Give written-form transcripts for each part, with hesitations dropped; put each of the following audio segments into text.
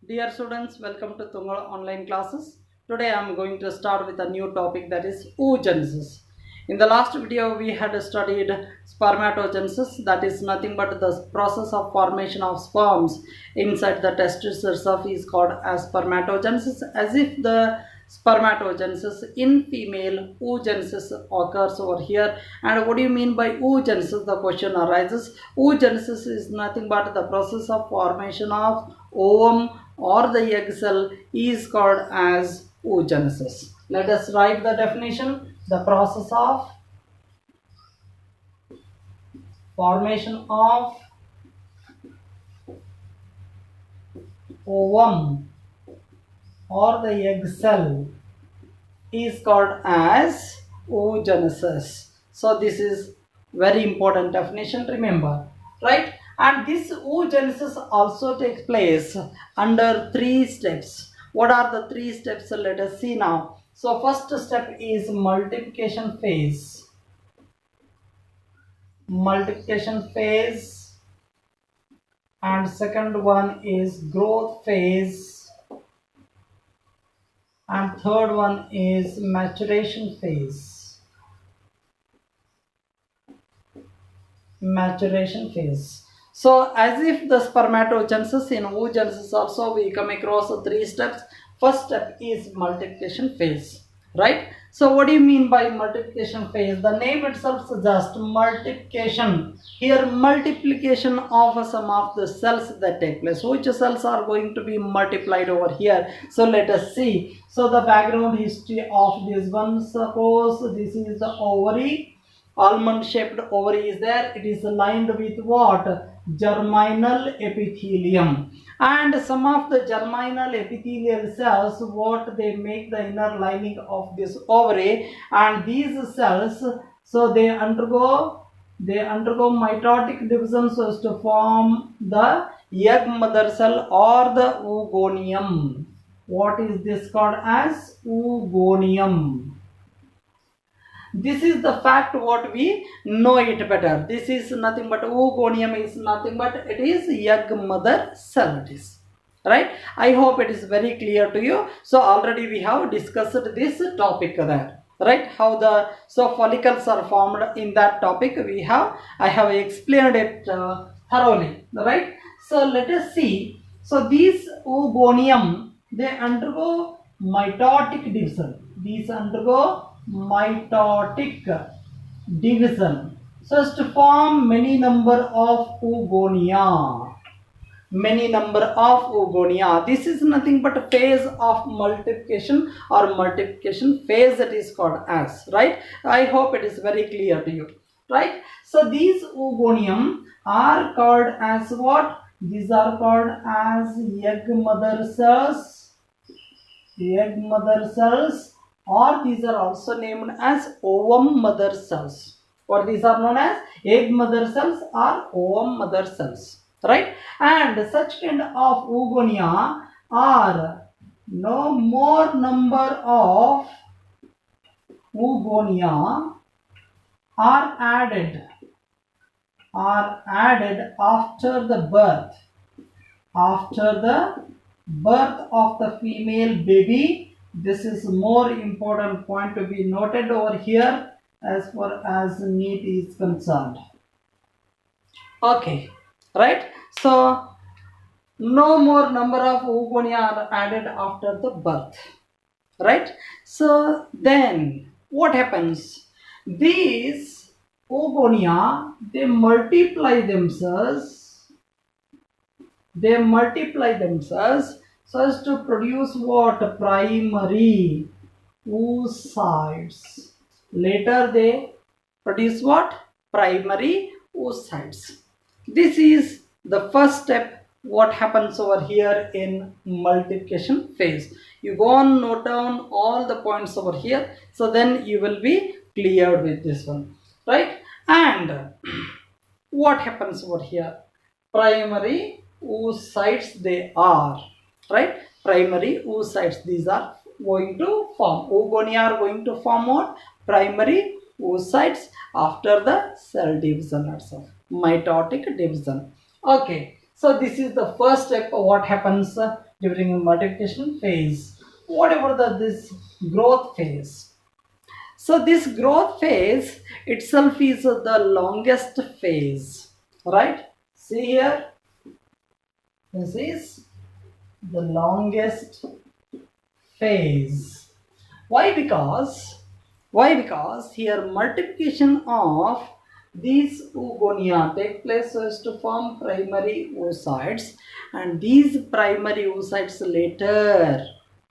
Dear students, welcome to Tungal online classes. Today I am going to start with a new topic, that is oogenesis. In the last video we had studied spermatogenesis, that is nothing but the process of formation of sperms inside the testicle surface is called as spermatogenesis, as if the spermatogenesis in female oogenesis occurs over here. And what do you mean by oogenesis? The question arises. Oogenesis is nothing but the process of formation of ovum or the egg cell is called as oogenesis. Let us write the definition. The process of formation of ovum or the egg cell is called as oogenesis. So this is very important definition, remember, right? And this oogenesis also takes place under 3 steps. What are the 3 steps? Let us see now. So first step is multiplication phase. Multiplication phase. And second one is growth phase. And third one is maturation phase. Maturation phase. So as if the spermatogenesis, in oogenesis also we come across 3 steps. First step is multiplication phase, right? So what do you mean by multiplication phase? The name itself suggests multiplication. Here multiplication of some of the cells that take place. Which cells are going to be multiplied over here? So let us see. So the background history of this one, suppose this is the ovary. Almond shaped ovary is there. It is lined with what? Germinal epithelium. And some of the germinal epithelial cells, what they make the inner lining of this ovary, and these cells, so they undergo mitotic division so as to form the egg mother cell or the oogonium. What is this called as? Oogonium. This is the fact what we know it better. This is nothing but oogonium is nothing but it is egg mother cell. It is right. I hope it is very clear to you. So already we have discussed this topic there, right? How the follicles are formed in that topic I have explained it thoroughly, right? So let us see. So these oogonium, they undergo mitotic division. These undergo mitotic division so as to form many number of oogonia. This is nothing but a phase of multiplication or multiplication phase, that is called as, right? I hope it is very clear to you, right? So these oogonium are called as what? These are called as egg mother cells. Or these are also named as ovum mother cells, or these are known as egg mother cells or ovum mother cells, right? And such kind of oogonia are no more number of oogonia are added after the birth of the female baby. This is more important point to be noted over here as far as NEET is concerned. Okay, right? So no more number of oogonia are added after the birth, right? So then what happens? These oogonia, they multiply themselves so as to produce what? Primary oocytes. Later they produce what? Primary oocytes. This is the first step what happens over here in multiplication phase. You go on, note down all the points over here, so then you will be cleared with this one, right? And what happens over here? Primary oocytes they are, right? Primary oocytes, these are going to form. Oogonia are going to form what? Primary oocytes after the cell division itself, mitotic division. Okay, so this is the first step. What happens? during multiplication phase. Whatever this growth phase. So this growth phase itself is the longest phase, right? See here, this is the longest phase. Why? Because here multiplication of these oogonia take place so as to form primary oocytes, and these primary oocytes later,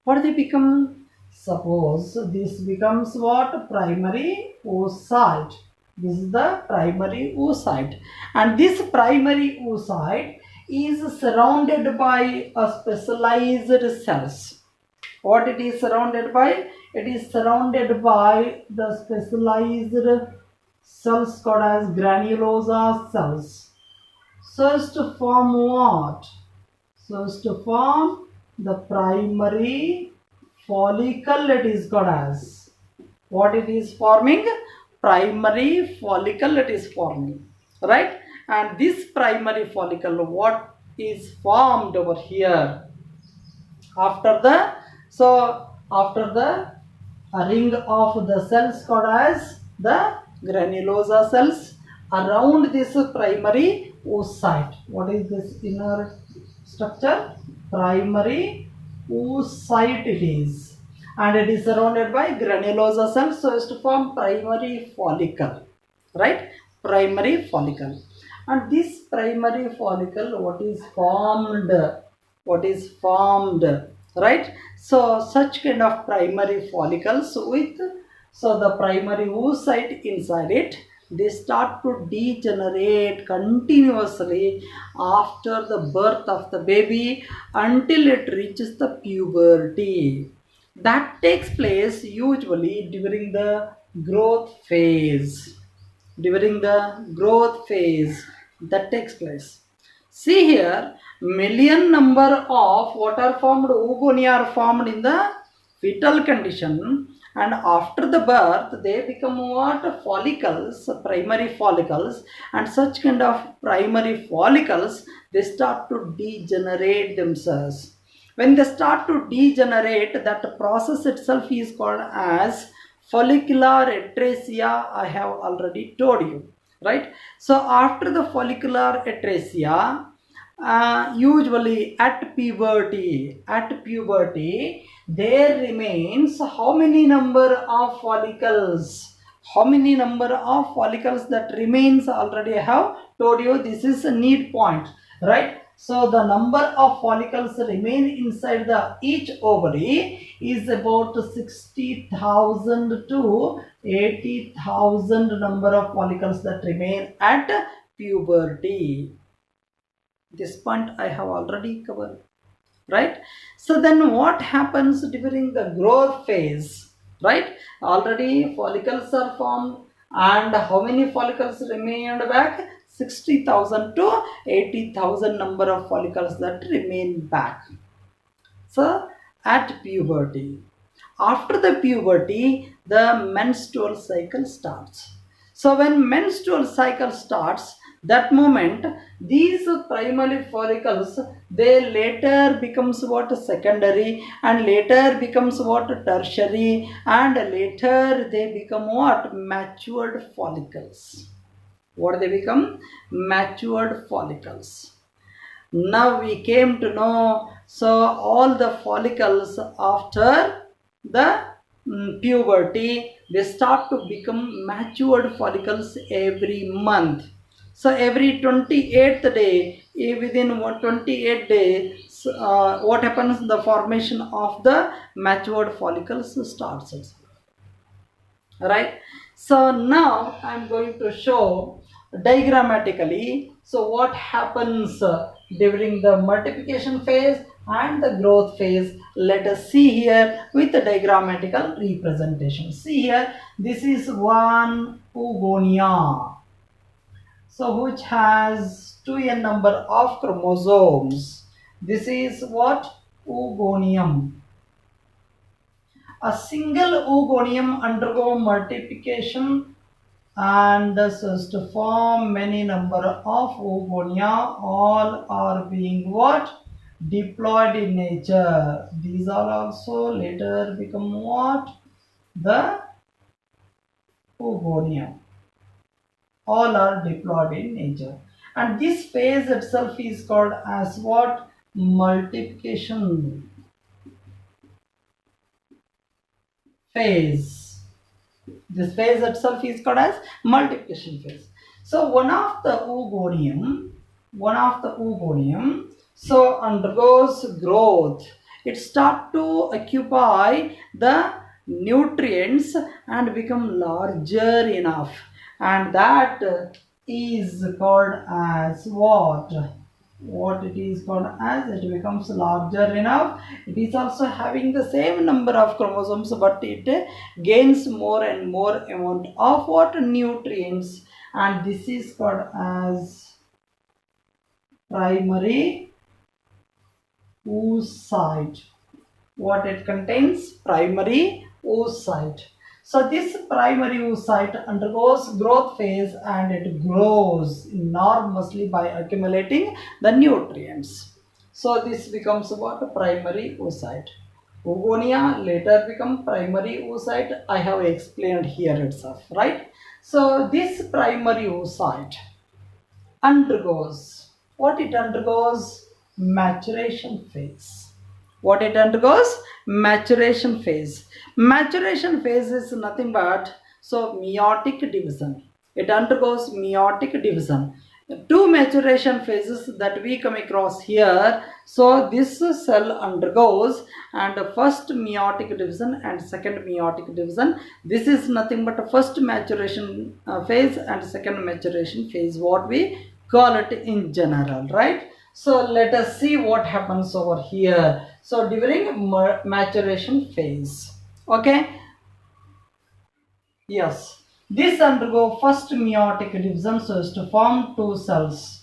what they become? Suppose this becomes what? Primary oocyte. This is the primary oocyte, and this primary oocyte is surrounded by a specialized cells. What it is surrounded by? It is surrounded by the specialized cells called as granulosa cells. So as to form what? So as to form the primary follicle, it is called as. What it is forming? Primary follicle it is forming, right? And this primary follicle, what is formed over here? After the ring of the cells called as the granulosa cells around this primary oocyte. What is this inner structure? Primary oocyte it is, and it is surrounded by granulosa cells so as to form primary follicle, right? Primary follicle. And this primary follicle, what is formed, right? So such kind of primary follicles with, so the primary oocyte inside it, they start to degenerate continuously after the birth of the baby until it reaches the puberty. That takes place usually during the growth phase. During the growth phase, that takes place. See here, million number of what are formed, oogonia are formed in the fetal condition, and after the birth they become what? Follicles, primary follicles, and such kind of primary follicles, they start to degenerate themselves. When they start to degenerate, that process itself is called as follicular atresia. I have already told you, right? So after the follicular atresia, usually at puberty, there remains how many number of follicles? How many number of follicles that remains? Already I have told you, this is a need point, right? So the number of follicles remain inside the each ovary is about 60,000 to 80,000 number of follicles that remain at puberty. This point I have already covered, right? So then what happens during the growth phase, right? Already follicles are formed, and how many follicles remained back? 60,000 to 80,000 number of follicles that remain back. So at puberty, after the puberty, the menstrual cycle starts. So when menstrual cycle starts, that moment these primary follicles, they later becomes what? Secondary, and later becomes what? Tertiary, and later they become what? Matured follicles. What they become? Matured follicles. Now we came to know, so all the follicles after the puberty, they start to become matured follicles every month. So every 28th day, within 28 days, what happens? The formation of the matured follicles starts, right? So now I am going to show diagrammatically, so what happens during the multiplication phase and the growth phase. Let us see here with the diagrammatical representation. See here, this is one oogonia, so which has 2n number of chromosomes. This is what? Oogonium. A single oogonium undergo multiplication and thus is to form many number of oogonia, all are being what? diploid in nature. These are also later become what? The oogonia. All are diploid in nature. And this phase itself is called as what? Multiplication phase. This phase itself is called as multiplication phase. So one of the oogonium so undergoes growth. It start to occupy the nutrients and become larger enough, and that is called as what it is called as, it becomes larger enough. It is also having the same number of chromosomes, but it gains more and more amount of what? Nutrients, and this is called as primary oocyte. What it contains? Primary oocyte. So this primary oocyte undergoes growth phase and it grows enormously by accumulating the nutrients. So this becomes what? Primary oocyte. Oogonia later become primary oocyte. I have explained here itself, right? So this primary oocyte undergoes what? It undergoes maturation phase. What it undergoes? Maturation phase. Maturation phase is nothing but meiotic division. It undergoes meiotic division. Two maturation phases that we come across here. So this cell undergoes and first meiotic division and second meiotic division. This is nothing but a first maturation phase and second maturation phase, what we call it in general, right? So let us see what happens over here. So during maturation phase, okay, yes, this undergo first meiotic division, so as to form two cells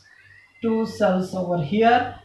over here.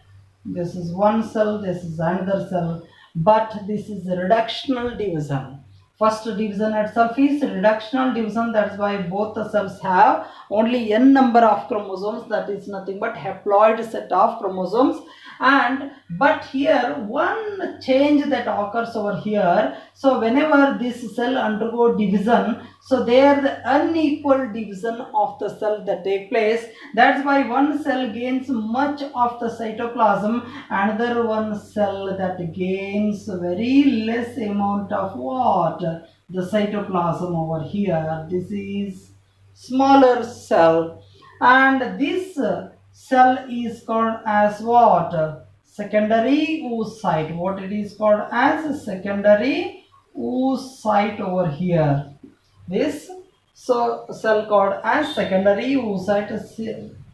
This is one cell, this is another cell, but this is reductional division. First division itself is reductional division, that's why both the cells have only n number of chromosomes, that is nothing but haploid set of chromosomes. And but here one change that occurs over here, so whenever this cell undergo division, so there the unequal division of the cell that take place, that's why one cell gains much of the cytoplasm, another one cell that gains very less amount of what? The cytoplasm over here. This is smaller cell, and this cell is called as what? Secondary oocyte. What it is called as? Secondary oocyte over here. This cell called as secondary oocyte.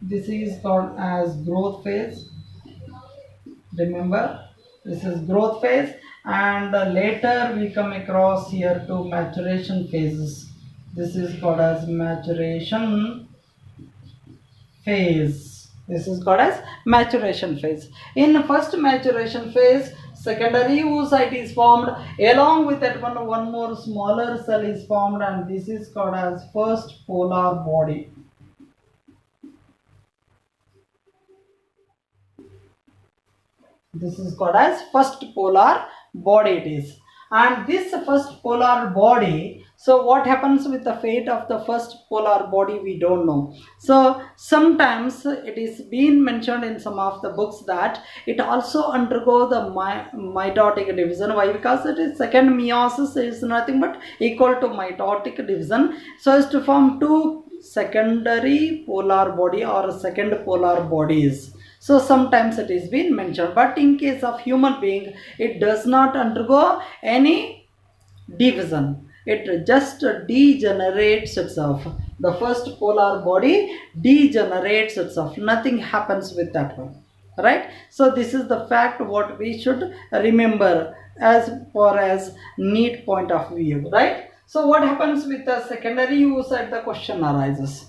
This is called as growth phase. Remember, this is growth phase, and later we come across here to maturation phases. This is called as maturation phase. This is called as maturation phase. In first maturation phase, secondary oocyte is formed, along with that one more smaller cell is formed, and this is called as first polar body. This is called as first polar body it is. And this first polar body, so what happens with the fate of the first polar body, we don't know. So sometimes it is being mentioned in some of the books that it also undergo the mitotic division. Why? Because it is second meiosis is nothing but equal to mitotic division, so as to form two secondary polar body or second polar bodies. So sometimes it is being mentioned, but in case of human being, it does not undergo any division. It just degenerates itself. The first polar body degenerates itself. Nothing happens with that one, right? So this is the fact what we should remember as far as neat point of view, right? So what happens with the secondary oocyte? The question arises.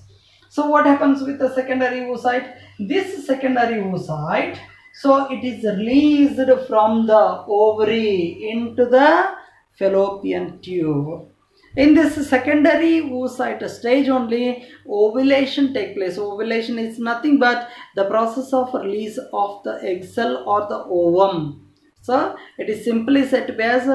So what happens with the secondary oocyte? This secondary oocyte, so it is released from the ovary into the fallopian tube. In this secondary oocyte stage only, ovulation take place. Ovulation is nothing but the process of release of the egg cell or the ovum. So it is simply said as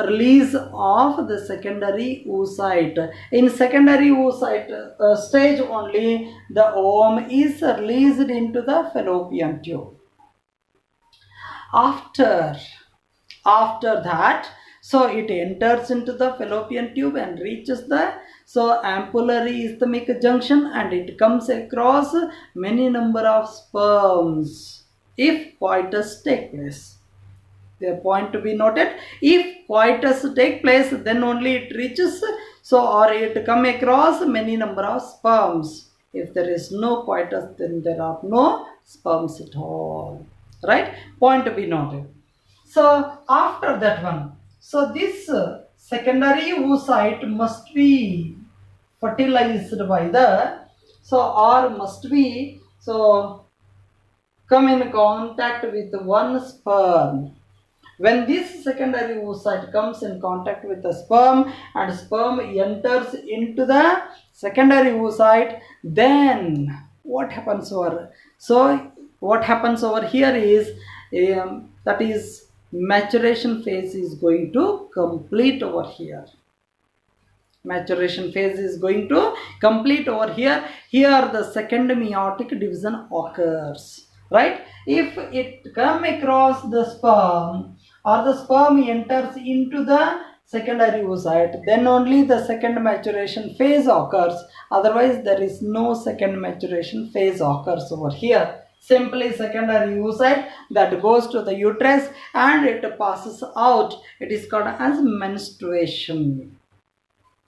release of the secondary oocyte. In secondary oocyte stage only, the ovum is released into the fallopian tube. After that, so it enters into the fallopian tube and reaches the ampullary isthmic junction, and it comes across many number of sperms if coitus take place. The point to be noted, if coitus take place, then only it reaches, or it come across many number of sperms. If there is no coitus, then there are no sperms at all. Right? Point to be noted. So after that one, so this secondary oocyte must be fertilized by the, or must be, come in contact with one sperm. When this secondary oocyte comes in contact with the sperm and sperm enters into the secondary oocyte, then what happens over? So what happens over here is that is maturation phase is going to complete over here. Maturation phase is going to complete over here. Here the second meiotic division occurs. Right? If it come across the sperm, or the sperm enters into the secondary oocyte, then only the second maturation phase occurs. Otherwise, there is no second maturation phase occurs over here. Simply secondary oocyte that goes to the uterus and it passes out. It is called as menstruation.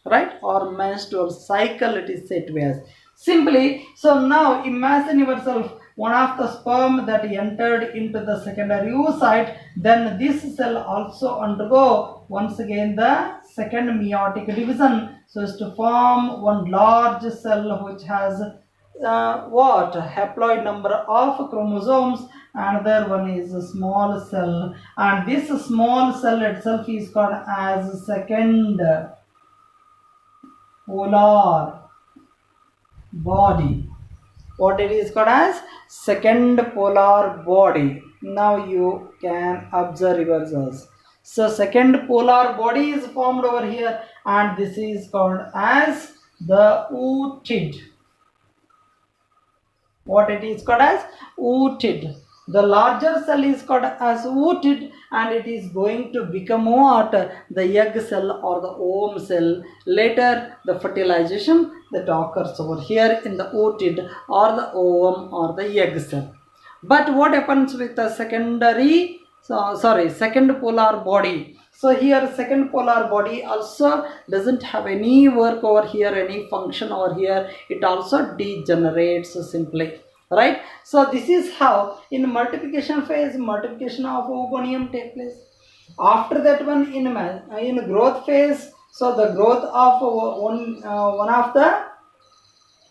Right? Or menstrual cycle it is said to be as. Simply, so now imagine yourself one of the sperm that entered into the secondary oocyte, then this cell also undergo once again the second meiotic division, so as to form one large cell which has haploid number of chromosomes. Another one is a small cell, and this small cell itself is called as second polar body. What it is called as second polar body. Now you can observe yourselves. So second polar body is formed over here, and this is called as the ootid. What it is called as ootid. The larger cell is called as ootid, and it is going to become what? The egg cell or the ovum cell. Later the fertilization that occurs over here in the ootid or the ovum or the egg cell. But what happens with the second polar body? So here second polar body also doesn't have any work over here, any function over here. It also degenerates simply. Right? So this is how in multiplication phase, multiplication of oogonium take place. After that one in growth phase, so the growth of one of the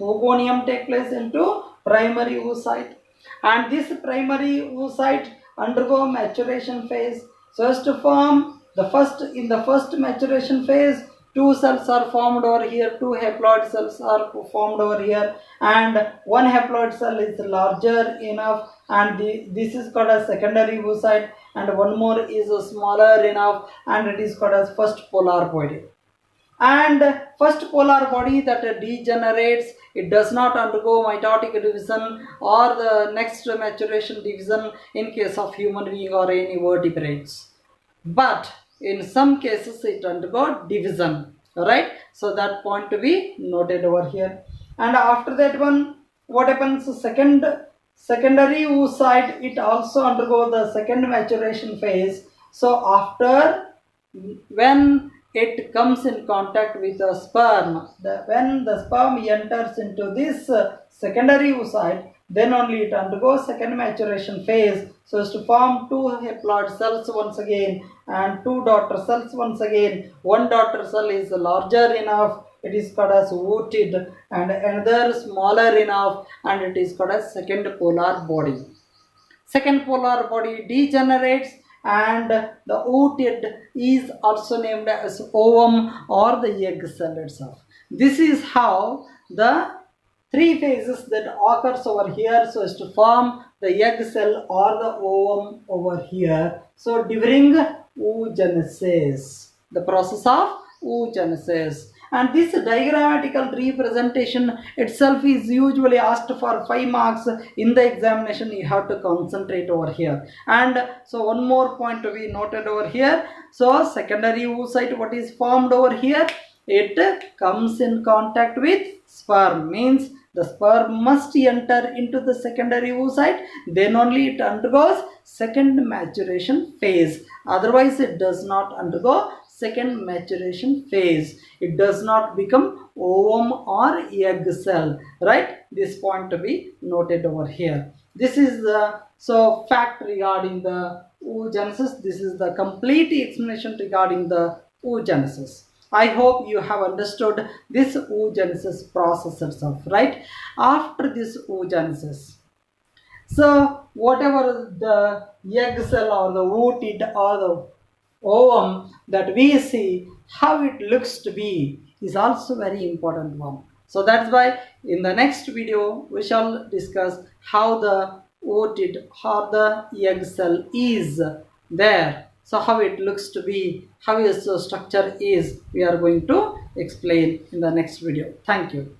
oogonium take place into primary oocyte, and this primary oocyte undergo maturation phase, so as to form the first maturation phase. Two cells are formed over here, two haploid cells are formed over here, and one haploid cell is larger enough, and this is called as secondary oocyte, and one more is smaller enough, and it is called as first polar body. And first polar body that degenerates, it does not undergo mitotic division or the next maturation division in case of human being or any vertebrates. But in some cases it undergo division. Right? So that point to be noted over here. And after that one, what happens? Secondary oocyte, it also undergo the second maturation phase. So after, when it comes in contact with the sperm, when the sperm enters into this secondary oocyte, then only it undergoes second maturation phase, so as to form two haploid cells once again and two daughter cells once again. One daughter cell is larger enough, it is called as ootid, and another smaller enough, and it is called as second polar body. Second polar body degenerates, and the oocyte is also named as ovum or the egg cell itself. This is how the three phases that occurs over here so as to form the egg cell or the ovum over here. So during oogenesis, the process of oogenesis. And this diagrammatical representation itself is usually asked for 5 marks in the examination. You have to concentrate over here. And so one more point to be noted over here. So secondary oocyte, what is formed over here? It comes in contact with sperm, means the sperm must enter into the secondary oocyte, then only it undergoes second maturation phase. Otherwise it does not undergo second maturation phase. It does not become ovum or egg cell, right? This point to be noted over here. This is the fact regarding the oogenesis. This is the complete explanation regarding the oogenesis. I hope you have understood this oogenesis process itself, right? After this oogenesis, so whatever the egg cell or the oocyte or the ovum that we see, how it looks to be is also very important one. So that's why in the next video we shall discuss how the oocyte or the egg cell is there. So how it looks to be, how its structure is, we are going to explain in the next video. Thank you.